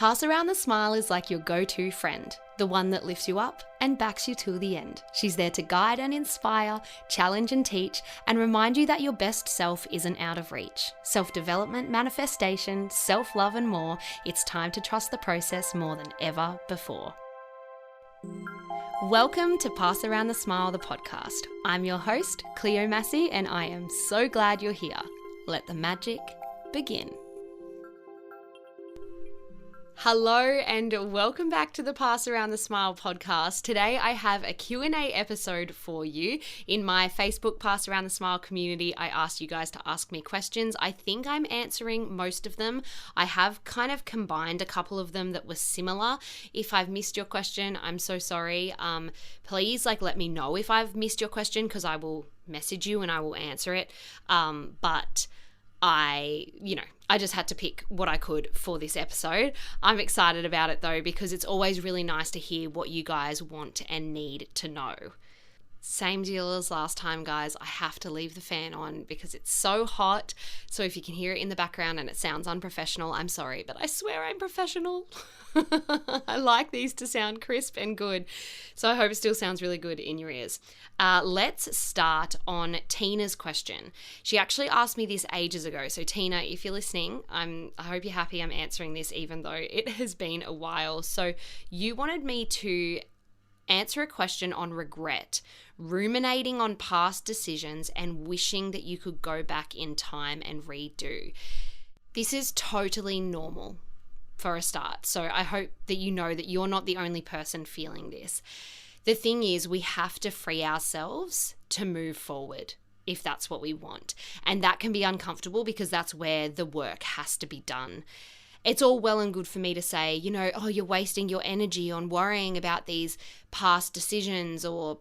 Pass Around the Smile is like your go-to friend, the one that lifts you up and backs you till the end. She's there to guide and inspire, challenge and teach, and remind you that your best self isn't out of reach. Self-development, manifestation, self-love and more, it's time to trust the process more than ever before. Welcome to Pass Around the Smile, the podcast. I'm your host, Cleo Massey, and I am so glad you're here. Let the magic begin. Hello and welcome back to the Pass Around the Smile podcast. Today I have a Q&A episode for you. In my Facebook Pass Around the Smile community, I asked you guys to ask me questions. I think I'm answering most of them. I have kind of combined a couple of them that were similar. If I've missed your question, I'm so sorry. Please let me know if I've missed your question because I will message you and I will answer it. But I just had to pick what I could for this episode. I'm excited about it though, because it's always really nice to hear what you guys want and need to know. Same deal as last time, guys. I have to leave the fan on because it's so hot. So if you can hear it in the background and it sounds unprofessional, I'm sorry, but I swear I'm professional. I like these to sound crisp and good. So I hope it still sounds really good in your ears. Let's start on Tina's question. She actually asked me this ages ago. So Tina, if you're listening, I hope you're happy I'm answering this even though it has been a while. So you wanted me to answer a question on regret, ruminating on past decisions and wishing that you could go back in time and redo. This is totally normal for a start. So I hope that you know that you're not the only person feeling this. The thing is, we have to free ourselves to move forward if that's what we want. And that can be uncomfortable because that's where the work has to be done. It's all well and good for me to say, you're wasting your energy on worrying about these past decisions or,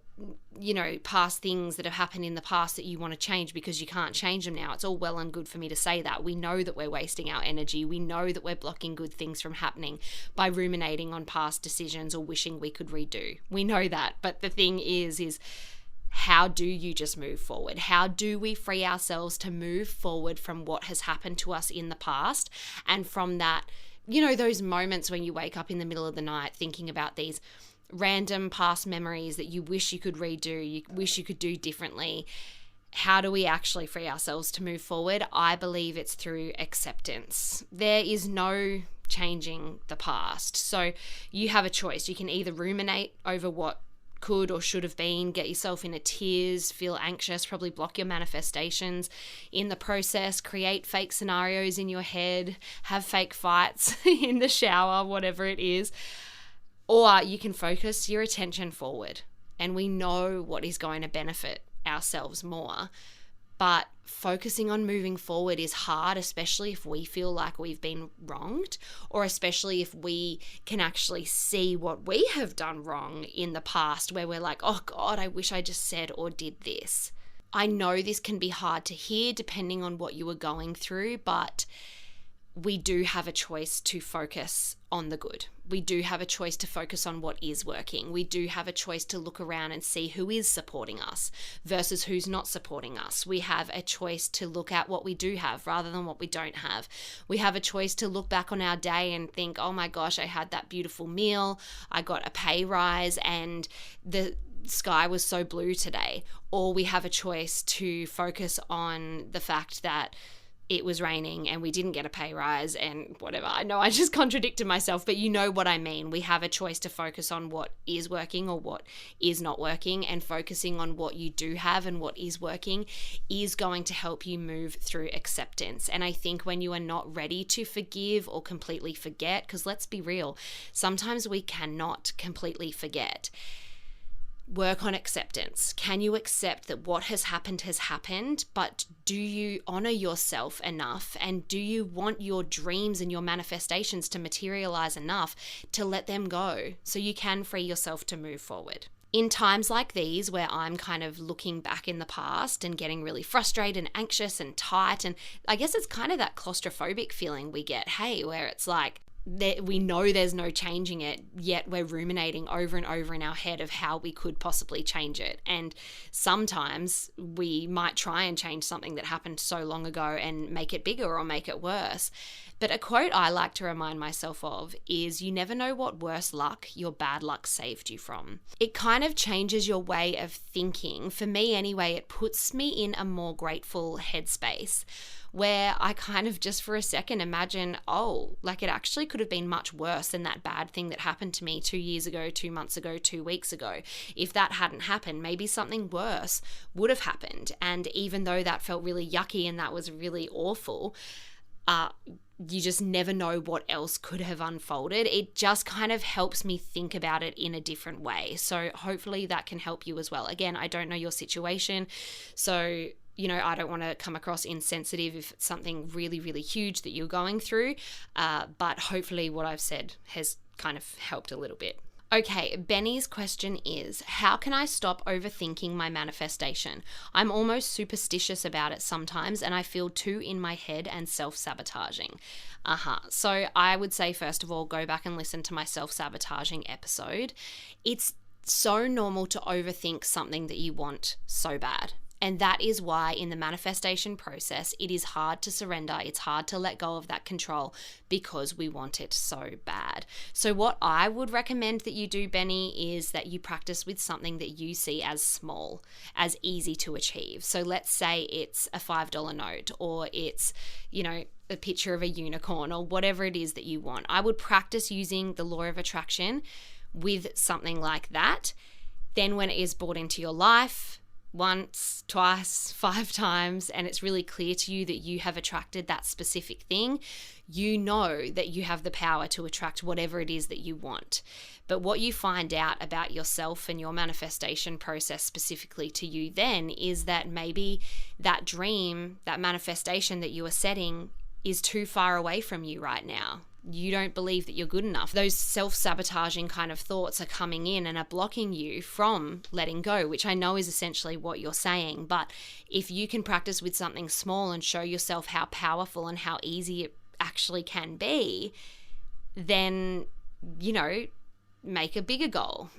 past things that have happened in the past that you want to change because you can't change them now. It's all well and good for me to say that. We know that we're wasting our energy. We know that we're blocking good things from happening by ruminating on past decisions or wishing we could redo. We know that. But the thing is how do you just move forward? How do we free ourselves to move forward from what has happened to us in the past? And from that, those moments when you wake up in the middle of the night thinking about these random past memories that you wish you could redo, you wish you could do differently. How do we actually free ourselves to move forward? I believe it's through acceptance. There is no changing the past. So you have a choice. You can either ruminate over what could or should have been, get yourself into tears, feel anxious, probably block your manifestations in the process, create fake scenarios in your head, have fake fights in the shower, whatever it is. Or you can focus your attention forward. And we know what is going to benefit ourselves more. But focusing on moving forward is hard, especially if we feel like we've been wronged, or especially if we can actually see what we have done wrong in the past, where we're like, oh God, I wish I just said or did this. I know this can be hard to hear depending on what you were going through, but we do have a choice to focus on the good. We do have a choice to focus on what is working. We do have a choice to look around and see who is supporting us versus who's not supporting us. We have a choice to look at what we do have rather than what we don't have. We have a choice to look back on our day and think, oh my gosh, I had that beautiful meal, I got a pay rise, and the sky was so blue today. Or we have a choice to focus on the fact that it was raining and we didn't get a pay rise and whatever. I know I just contradicted myself, but you know what I mean. We have a choice to focus on what is working or what is not working, and focusing on what you do have and what is working is going to help you move through acceptance. And I think when you are not ready to forgive or completely forget, because let's be real, sometimes we cannot completely forget. Work on acceptance. Can you accept that what has happened, but do you honor yourself enough, and do you want your dreams and your manifestations to materialize enough to let them go so you can free yourself to move forward? In times like these where I'm kind of looking back in the past and getting really frustrated and anxious and tight, and I guess it's kind of that claustrophobic feeling we get, where it's like, we know there's no changing it, yet we're ruminating over and over in our head of how we could possibly change it. And sometimes we might try and change something that happened so long ago and make it bigger or make it worse. But a quote I like to remind myself of is, you never know what worse luck your bad luck saved you from. It kind of changes your way of thinking. For me anyway, it puts me in a more grateful headspace, where I kind of just for a second imagine, it actually could have been much worse than that bad thing that happened to me 2 years ago, 2 months ago, 2 weeks ago. If that hadn't happened, maybe something worse would have happened. And even though that felt really yucky and that was really awful, you just never know what else could have unfolded. It just kind of helps me think about it in a different way. So hopefully that can help you as well. Again, I don't know your situation, so I don't want to come across insensitive if it's something really, really huge that you're going through. But hopefully what I've said has kind of helped a little bit. Okay, Benny's question is, how can I stop overthinking my manifestation? I'm almost superstitious about it sometimes, and I feel too in my head and self-sabotaging. So I would say, first of all, go back and listen to my self-sabotaging episode. It's so normal to overthink something that you want so bad. And that is why in the manifestation process, it is hard to surrender. It's hard to let go of that control because we want it so bad. So what I would recommend that you do, Benny, is that you practice with something that you see as small, as easy to achieve. So let's say it's a $5 note, or it's, a picture of a unicorn, or whatever it is that you want. I would practice using the law of attraction with something like that. Then when it is brought into your life, once, twice, 5 times, and it's really clear to you that you have attracted that specific thing, you know that you have the power to attract whatever it is that you want. But what you find out about yourself and your manifestation process specifically to you then is that maybe that dream, that manifestation that you are setting is too far away from you right now. You don't believe that you're good enough. Those self-sabotaging kind of thoughts are coming in and are blocking you from letting go, which I know is essentially what you're saying. But if you can practice with something small and show yourself how powerful and how easy it actually can be, then, make a bigger goal.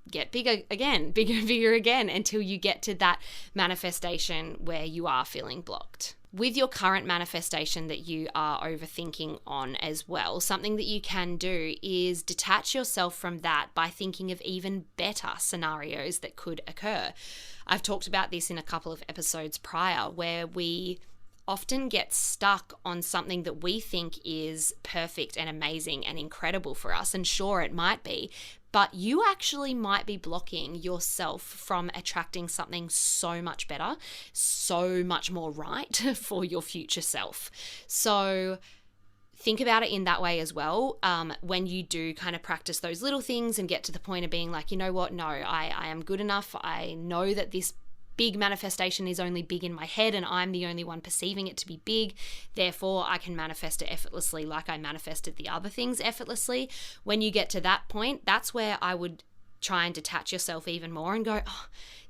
Get bigger again, bigger again, until you get to that manifestation where you are feeling blocked. With your current manifestation that you are overthinking on as well, something that you can do is detach yourself from that by thinking of even better scenarios that could occur. I've talked about this in a couple of episodes prior, where we often get stuck on something that we think is perfect and amazing and incredible for us. And sure, it might be, but you actually might be blocking yourself from attracting something so much better, so much more right for your future self. So think about it in that way as well. When you do kind of practice those little things and get to the point of being like, you know what, no, I am good enough. I know that this big manifestation is only big in my head and I'm the only one perceiving it to be big. Therefore, I can manifest it effortlessly like I manifested the other things effortlessly. When you get to that point, that's where I would try and detach yourself even more and go,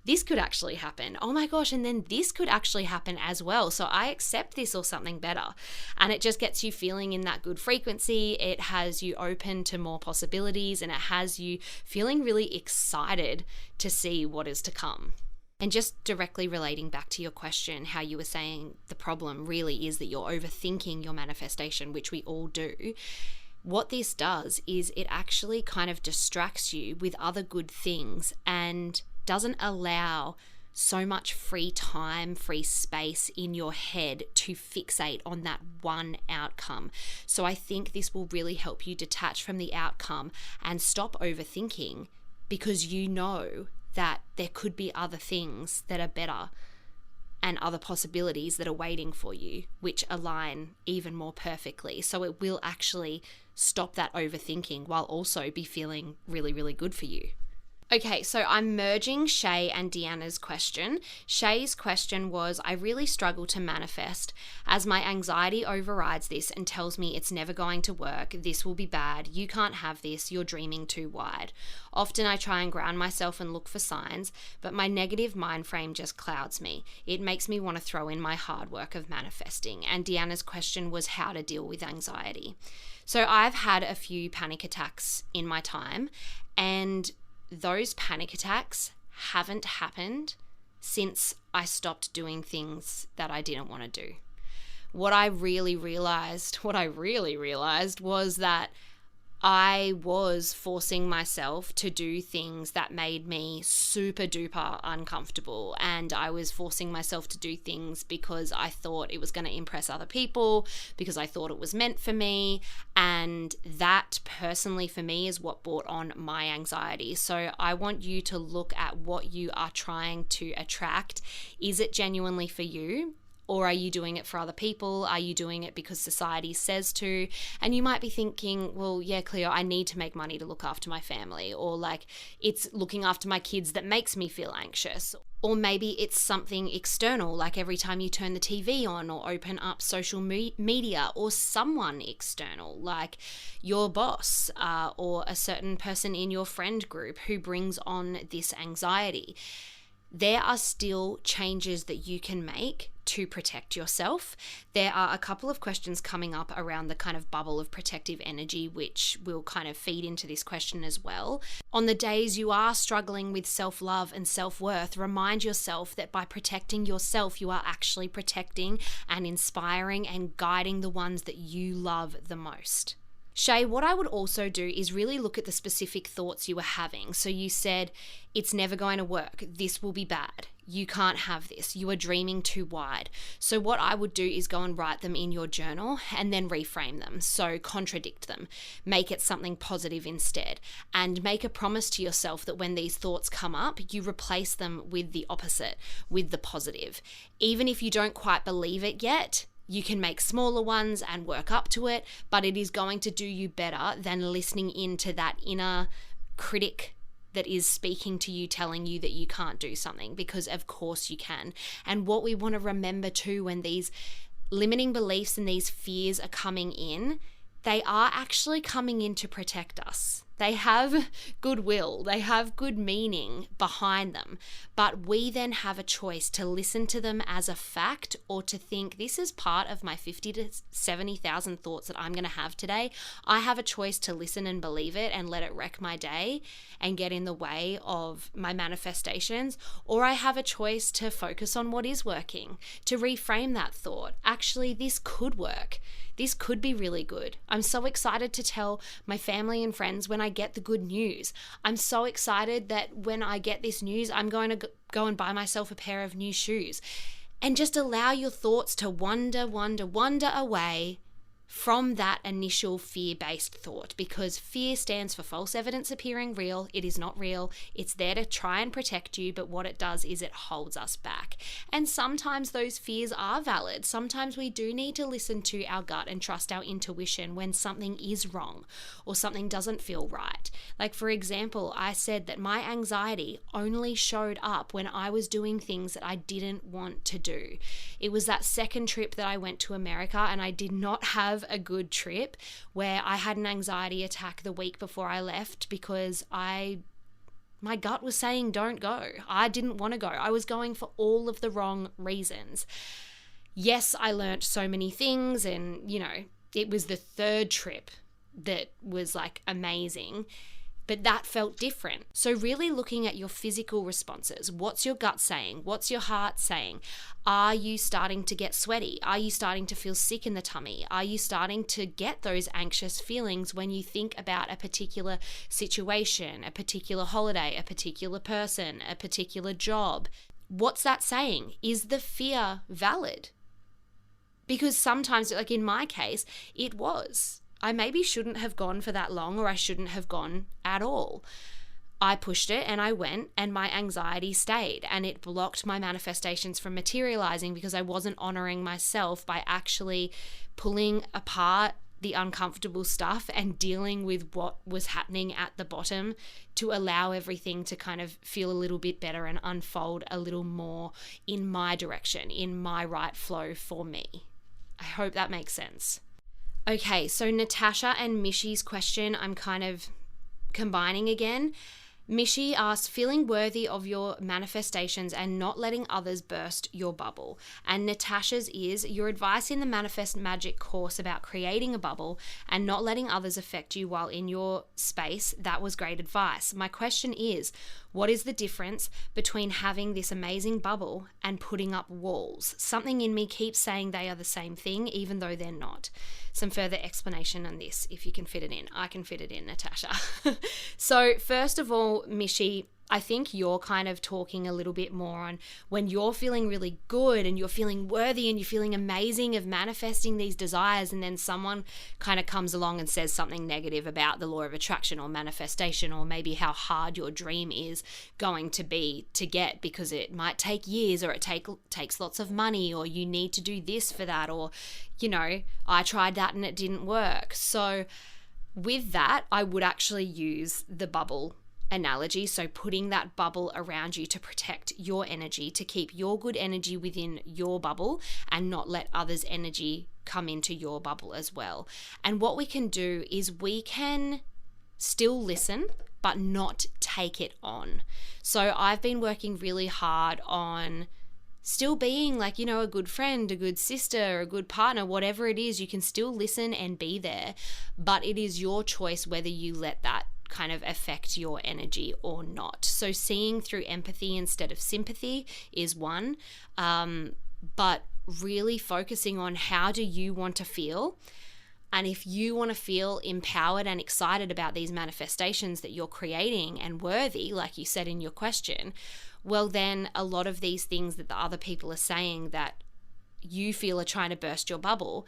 this could actually happen. Oh my gosh, and then this could actually happen as well. So I accept this or something better. And it just gets you feeling in that good frequency. It has you open to more possibilities, and it has you feeling really excited to see what is to come. And just directly relating back to your question, how you were saying the problem really is that you're overthinking your manifestation, which we all do. What this does is it actually kind of distracts you with other good things and doesn't allow so much free time, free space in your head to fixate on that one outcome. So I think this will really help you detach from the outcome and stop overthinking, because you know that there could be other things that are better and other possibilities that are waiting for you, which align even more perfectly. So it will actually stop that overthinking while also be feeling really, really good for you. Okay, so I'm merging Shay and Deanna's question. Shay's question was, I really struggle to manifest as my anxiety overrides this and tells me it's never going to work, this will be bad, you can't have this, you're dreaming too wide. Often I try and ground myself and look for signs, but my negative mind frame just clouds me. It makes me want to throw in my hard work of manifesting. And Deanna's question was how to deal with anxiety. So I've had a few panic attacks in my time, and those panic attacks haven't happened since I stopped doing things that I didn't want to do. What I really realized was that I was forcing myself to do things that made me super duper uncomfortable, and I was forcing myself to do things because I thought it was going to impress other people, because I thought it was meant for me, and that personally for me is what brought on my anxiety. So I want you to look at what you are trying to attract. Is it genuinely for you? Or are you doing it for other people? Are you doing it because society says to? And you might be thinking, well, yeah, Cleo, I need to make money to look after my family. Or like, it's looking after my kids that makes me feel anxious. Or maybe it's something external, like every time you turn the TV on or open up social media, or someone external, like your boss or a certain person in your friend group who brings on this anxiety. There are still changes that you can make to protect yourself. There are a couple of questions coming up around the kind of bubble of protective energy, which will kind of feed into this question as well. On the days you are struggling with self-love and self-worth, remind yourself that by protecting yourself, you are actually protecting and inspiring and guiding the ones that you love the most. Shay, what I would also do is really look at the specific thoughts you were having. So you said, it's never going to work. This will be bad. You can't have this. You are dreaming too wide. So what I would do is go and write them in your journal and then reframe them. So contradict them. Make it something positive instead. And make a promise to yourself that when these thoughts come up, you replace them with the opposite, with the positive. Even if you don't quite believe it yet, you can make smaller ones and work up to it, but it is going to do you better than listening into that inner critic that is speaking to you, telling you that you can't do something, because of course you can. And what we want to remember too, when these limiting beliefs and these fears are coming in, they are actually coming in to protect us. They have goodwill, they have good meaning behind them, but we then have a choice to listen to them as a fact or to think this is part of my 50 to 70,000 thoughts that I'm going to have today. I have a choice to listen and believe it and let it wreck my day and get in the way of my manifestations, or I have a choice to focus on what is working, to reframe that thought. Actually, this could work. This could be really good. I'm so excited to tell my family and friends when I get the good news. I'm so excited that when I get this news, I'm going to go and buy myself a pair of new shoes. And just allow your thoughts to wander away from that initial fear-based thought, because fear stands for false evidence appearing real. It is not real. It's there to try and protect you, but what it does is it holds us back. And sometimes those fears are valid. Sometimes we do need to listen to our gut and trust our intuition when something is wrong or something doesn't feel right. Like, for example, I said that my anxiety only showed up when I was doing things that I didn't want to do. It was that second trip that I went to America, and I did not have a good trip, where I had an anxiety attack the week before I left because my gut was saying don't go. I didn't want to go. I was going for all of the wrong reasons. Yes, I learned so many things, and it was the third trip that was like amazing, but that felt different. So really looking at your physical responses. What's your gut saying? What's your heart saying? Are you starting to get sweaty? Are you starting to feel sick in the tummy? Are you starting to get those anxious feelings when you think about a particular situation, a particular holiday, a particular person, a particular job? What's that saying? Is the fear valid? Because sometimes, like in my case, it was. I maybe shouldn't have gone for that long, or I shouldn't have gone at all. I pushed it and I went, and my anxiety stayed, and it blocked my manifestations from materializing because I wasn't honoring myself by actually pulling apart the uncomfortable stuff and dealing with what was happening at the bottom to allow everything to kind of feel a little bit better and unfold a little more in my direction, in my right flow for me. I hope that makes sense. Okay, so Natasha and Mishy's question, I'm kind of combining again. Mishy asks, feeling worthy of your manifestations and not letting others burst your bubble. And Natasha's is, your advice in the Manifest Magic course about creating a bubble and not letting others affect you while in your space, that was great advice. My question is, what is the difference between having this amazing bubble and putting up walls? Something in me keeps saying they are the same thing, even though they're not. Some further explanation on this, if you can fit it in. I can fit it in, Natasha. So first of all, Mishy, I think you're kind of talking a little bit more on when you're feeling really good and you're feeling worthy and you're feeling amazing of manifesting these desires, and then someone kind of comes along and says something negative about the law of attraction or manifestation, or maybe how hard your dream is going to be to get because it might take years, or it takes lots of money, or you need to do this for that, or, you know, I tried that and it didn't work. So with that, I would actually use the bubble analogy. So putting that bubble around you to protect your energy, to keep your good energy within your bubble and not let others' energy come into your bubble as well. And what we can do is we can still listen, but not take it on. So I've been working really hard on still being like, you know, a good friend, a good sister, a good partner, whatever it is, you can still listen and be there, but it is your choice whether you let that kind of affect your energy or not. So seeing through empathy instead of sympathy is one, but really focusing on how do you want to feel. And if you want to feel empowered and excited about these manifestations that you're creating and worthy, like you said in your question, well, then a lot of these things that the other people are saying that you feel are trying to burst your bubble,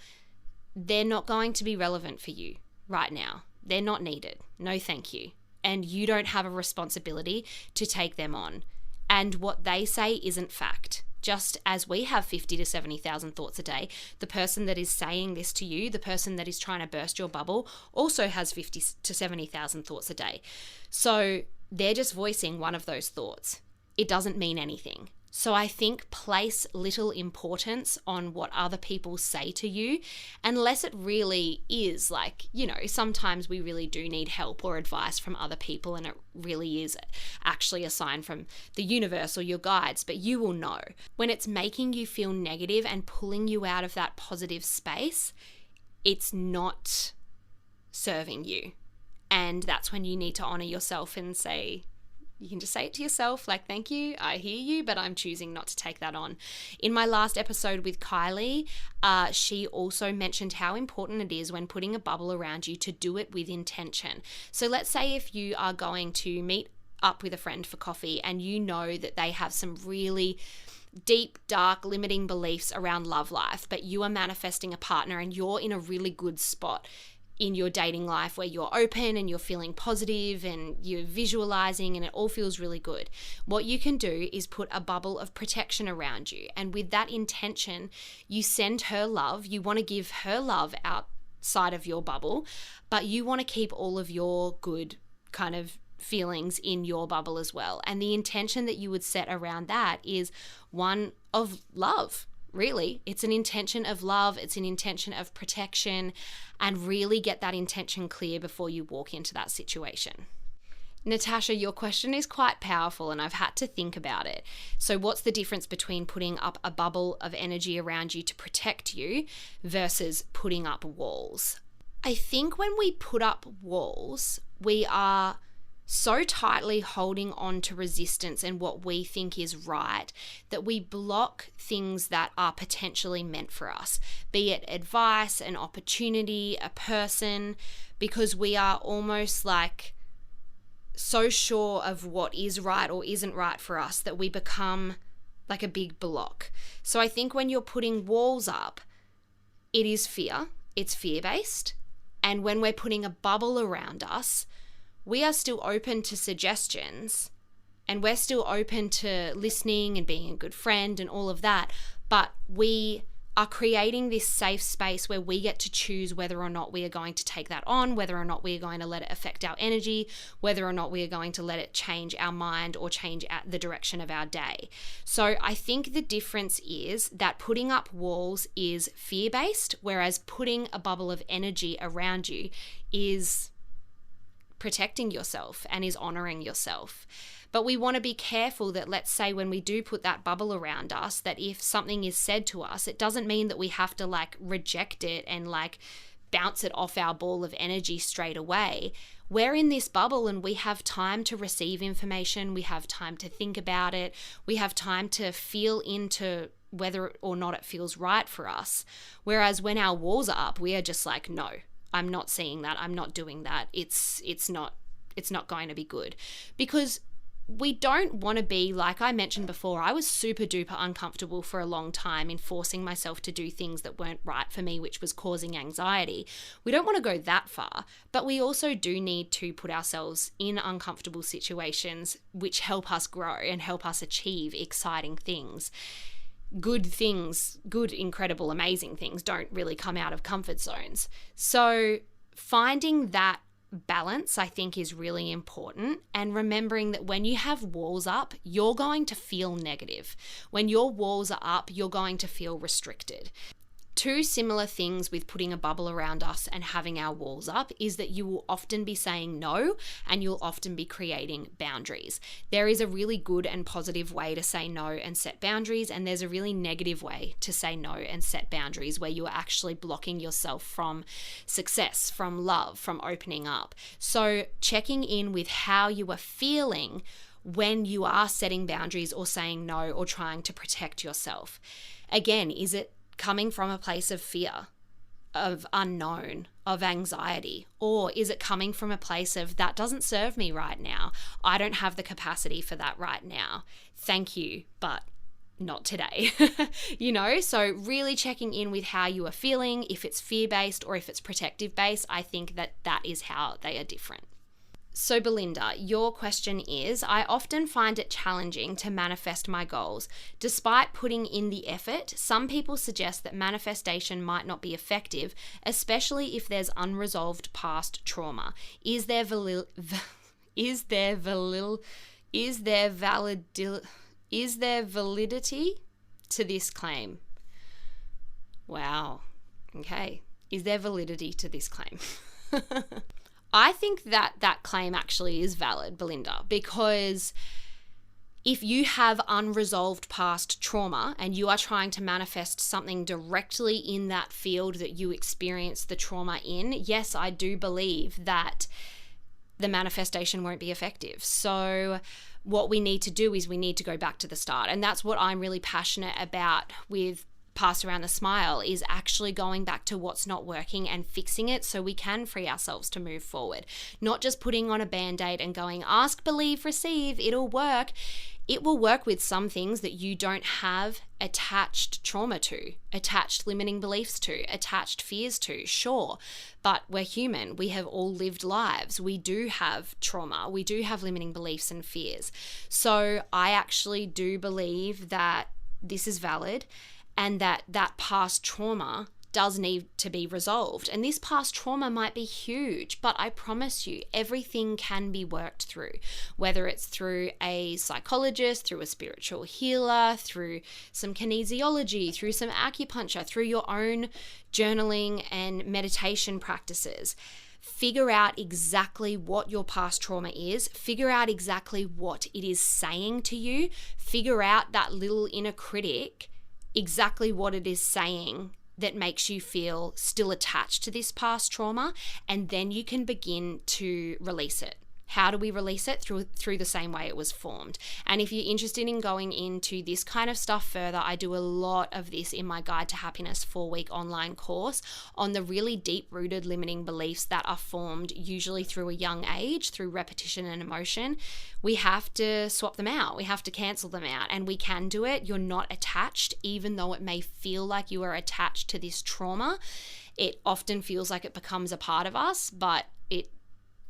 they're not going to be relevant for you right now. They're not needed. No, thank you. And you don't have a responsibility to take them on. And what they say isn't fact. Just as we have 50 to 70,000 thoughts a day, the person that is saying this to you, the person that is trying to burst your bubble, also has 50 to 70,000 thoughts a day. So they're just voicing one of those thoughts. It doesn't mean anything. So I think place little importance on what other people say to you, unless it really is like, you know, sometimes we really do need help or advice from other people, and it really is actually a sign from the universe or your guides, but you will know. When it's making you feel negative and pulling you out of that positive space, it's not serving you. And that's when you need to honor yourself and say, you can just say it to yourself, like, thank you, I hear you, but I'm choosing not to take that on. In my last episode with Kylie, she also mentioned how important it is when putting a bubble around you to do it with intention. So let's say if you are going to meet up with a friend for coffee and you know that they have some really deep, dark, limiting beliefs around love life, but you are manifesting a partner and you're in a really good spot in your dating life where you're open and you're feeling positive and you're visualizing and it all feels really good. What you can do is put a bubble of protection around you. And with that intention, you send her love. You want to give her love outside of your bubble, but you want to keep all of your good kind of feelings in your bubble as well. And the intention that you would set around that is one of love. Really, it's an intention of love, it's an intention of protection, and really get that intention clear before you walk into that situation. Natasha, your question is quite powerful and I've had to think about it. So what's the difference between putting up a bubble of energy around you to protect you versus putting up walls? I think when we put up walls, we are so tightly holding on to resistance and what we think is right that we block things that are potentially meant for us, be it advice, an opportunity, a person, because we are almost like so sure of what is right or isn't right for us that we become like a big block. So I think when you're putting walls up, it is fear, it's fear-based. And when we're putting a bubble around us, we are still open to suggestions and we're still open to listening and being a good friend and all of that, but we are creating this safe space where we get to choose whether or not we are going to take that on, whether or not we are going to let it affect our energy, whether or not we are going to let it change our mind or change the direction of our day. So I think the difference is that putting up walls is fear-based, whereas putting a bubble of energy around you is protecting yourself and is honoring yourself. But we want to be careful that, let's say, when we do put that bubble around us, that if something is said to us, it doesn't mean that we have to reject it and bounce it off our ball of energy straight away. We're in this bubble and we have time to receive information. We have time to think about it. We have time to feel into whether or not it feels right for us. Whereas when our walls are up, we are just like, no, I'm not seeing that. I'm not doing that. It's not going to be good. Because we don't want to be, like I mentioned before, I was super duper uncomfortable for a long time in forcing myself to do things that weren't right for me, which was causing anxiety. We don't want to go that far, but we also do need to put ourselves in uncomfortable situations which help us grow and help us achieve exciting things. Good things, good, incredible, amazing things don't really come out of comfort zones. So finding that balance, I think, is really important, and remembering that when you have walls up, you're going to feel negative. When your walls are up, you're going to feel restricted. Two similar things with putting a bubble around us and having our walls up is that you will often be saying no, and you'll often be creating boundaries. There is a really good and positive way to say no and set boundaries, and there's a really negative way to say no and set boundaries where you are actually blocking yourself from success, from love, from opening up. So checking in with how you are feeling when you are setting boundaries or saying no or trying to protect yourself. Again, is it coming from a place of fear, of unknown, of anxiety? Or is it coming from a place of, that doesn't serve me right now. I don't have the capacity for that right now. Thank you, but not today. So really checking in with how you are feeling, if it's fear-based or if it's protective-based. I think that is how they are different. So Belinda, your question is, I often find it challenging to manifest my goals. Despite putting in the effort, some people suggest that manifestation might not be effective, especially if there's unresolved past trauma. Is there validity to this claim? Wow. Okay. Is there validity to this claim? I think that claim actually is valid, Belinda, because if you have unresolved past trauma and you are trying to manifest something directly in that field that you experienced the trauma in, yes, I do believe that the manifestation won't be effective. So what we need to do is we need to go back to the start. And that's what I'm really passionate about with Pass Around the Smile, is actually going back to what's not working and fixing it so we can free ourselves to move forward. Not just putting on a band-aid and going, ask, believe, receive, it'll work. It will work with some things that you don't have attached trauma to, attached limiting beliefs to, attached fears to, sure. But we're human. We have all lived lives. We do have trauma. We do have limiting beliefs and fears. So I actually do believe that this is valid, and that past trauma does need to be resolved. And this past trauma might be huge, but I promise you, everything can be worked through, whether it's through a psychologist, through a spiritual healer, through some kinesiology, through some acupuncture, through your own journaling and meditation practices. Figure out exactly what your past trauma is. Figure out exactly what it is saying to you. Figure out that little inner critic, exactly what it is saying that makes you feel still attached to this past trauma, and then you can begin to release it. How do we release it? Through the same way it was formed. And if you're interested in going into this kind of stuff further, I do a lot of this in my Guide to Happiness 4-week online course on the really deep-rooted limiting beliefs that are formed usually through a young age, through repetition and emotion. We have to swap them out. We have to cancel them out, and we can do it. You're not attached, even though it may feel like you are attached to this trauma. It often feels like it becomes a part of us, but it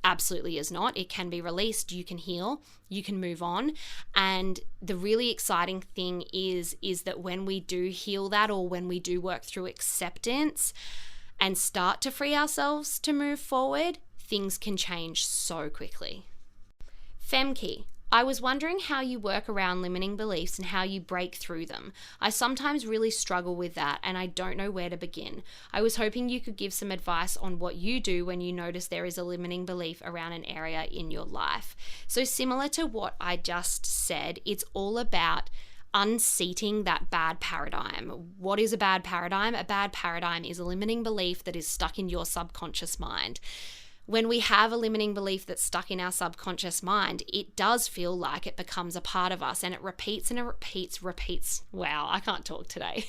absolutely is not. It can be released, you can heal, you can move on. And the really exciting thing is that when we do heal that, or when we do work through acceptance and start to free ourselves to move forward, things can change so quickly. Femke, I was wondering how you work around limiting beliefs and how you break through them. I sometimes really struggle with that and I don't know where to begin. I was hoping you could give some advice on what you do when you notice there is a limiting belief around an area in your life. So similar to what I just said, it's all about unseating that bad paradigm. What is a bad paradigm? A bad paradigm is a limiting belief that is stuck in your subconscious mind. When we have a limiting belief that's stuck in our subconscious mind, it does feel like it becomes a part of us, and it repeats and it repeats. Wow, I can't talk today.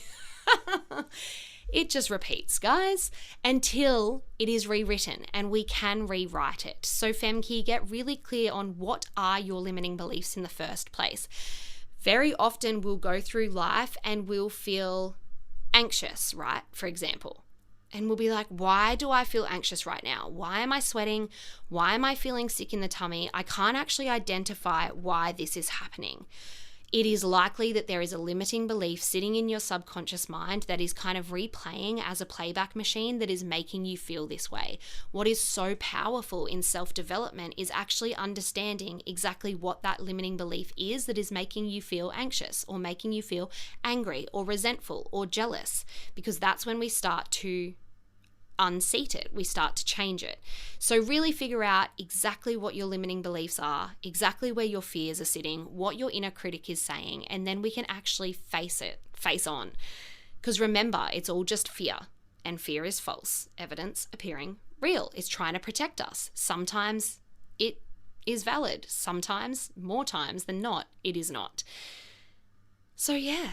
It just repeats, guys, until it is rewritten and we can rewrite it. So Femke, get really clear on what are your limiting beliefs in the first place. Very often we'll go through life and we'll feel anxious, right? For example. And we'll be like, why do I feel anxious right now? Why am I sweating? Why am I feeling sick in the tummy? I can't actually identify why this is happening. It is likely that there is a limiting belief sitting in your subconscious mind that is kind of replaying as a playback machine that is making you feel this way. What is so powerful in self-development is actually understanding exactly what that limiting belief is that is making you feel anxious or making you feel angry or resentful or jealous, because that's when we start to unseat it, we start to change it. So really figure out exactly what your limiting beliefs are, exactly where your fears are sitting, what your inner critic is saying, and then we can actually face on. Because remember, it's all just fear, and fear is false evidence appearing real. It's trying to protect us. Sometimes it is valid, sometimes, more times than not, it is not. So yeah,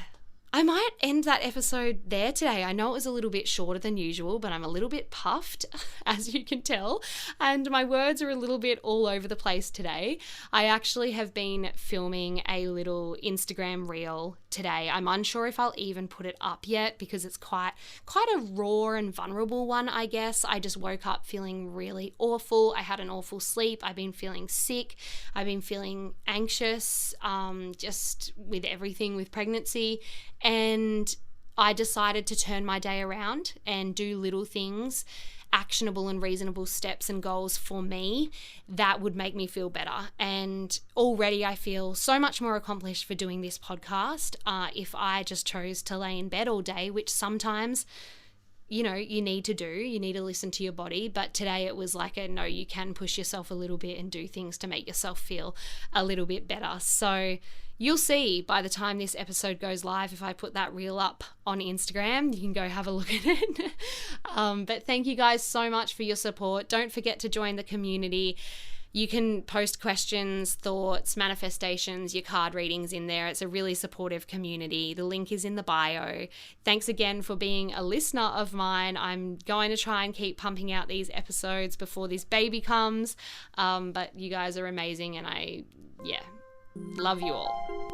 I might end that episode there today. I know it was a little bit shorter than usual, but I'm a little bit puffed, as you can tell, and my words are a little bit all over the place today. I actually have been filming a little Instagram reel today. I'm unsure if I'll even put it up yet because it's quite a raw and vulnerable one, I guess. I just woke up feeling really awful. I had an awful sleep. I've been feeling sick. I've been feeling anxious, just with everything with pregnancy. And I decided to turn my day around and do little things, actionable and reasonable steps and goals for me that would make me feel better. And already I feel so much more accomplished for doing this podcast if I just chose to lay in bed all day, which sometimes, you know, you need to do. You need to listen to your body. But today it was like no, you can push yourself a little bit and do things to make yourself feel a little bit better. So you'll see by the time this episode goes live, if I put that reel up on Instagram, you can go have a look at it. But thank you guys so much for your support. Don't forget to join the community. You can post questions, thoughts, manifestations, your card readings in there. It's a really supportive community. The link is in the bio. Thanks again for being a listener of mine. I'm going to try and keep pumping out these episodes before this baby comes. But you guys are amazing and I love you all.